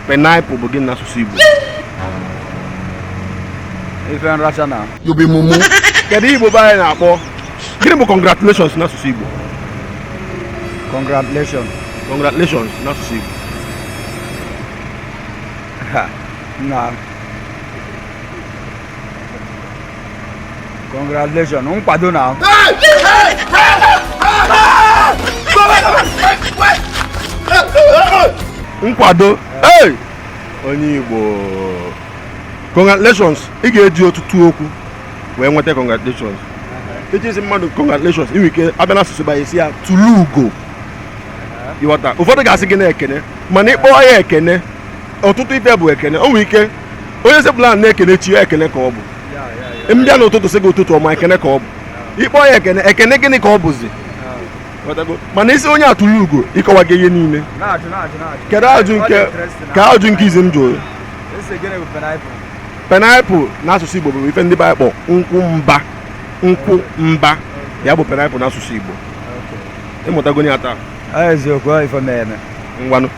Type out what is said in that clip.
Pineapple bụ gịnị n'asụsụ Igbo? Ife nracha na. Yobe mumu. Kedu Igbo bụ anyị na-akpọ? Gịnị bụ congratulations n'asụsụ Igbo? Congratulations. Congratulations n'asụsụ Igbo. Na. Congratulations. Nkwado na. Nkwado. Hey! Onye Igbo. Congratulations. Ị ga-eji ọtụtụ okwu wee nweta congratulations. Iji mmadụ congratulations, ị nwere ike abịa n'asụsụ Igbo esi ya tụlụ ugo. Ịghọta. Ụfọdụ ga-asị gị na-ekene, mana ịkpọọ ya ekene, ọtụtụ ife bụ ekene. O nwere ike onye sepụla na-ekene chi ya ekene ka ọ bụ. Mbịa n'ụtụtụ sị gị ụtụtụ ọma ekene ka ọ bụ. Ịkpọọ ya ekene, ekene gịnị ka ọ bụzi? Mana isi onye atụlụ ugo ịkọwa gị ihe niile. Kedu ajụ nke izi m jụrụ? Pineapple n'asụsụ Igbo bụ ife ndị be kpọ nkwụ mba ya bụ pineapple n'asụsụ Igbo. Ịmụtago ya taa? Eziokwu ife mere. Ngwanụ.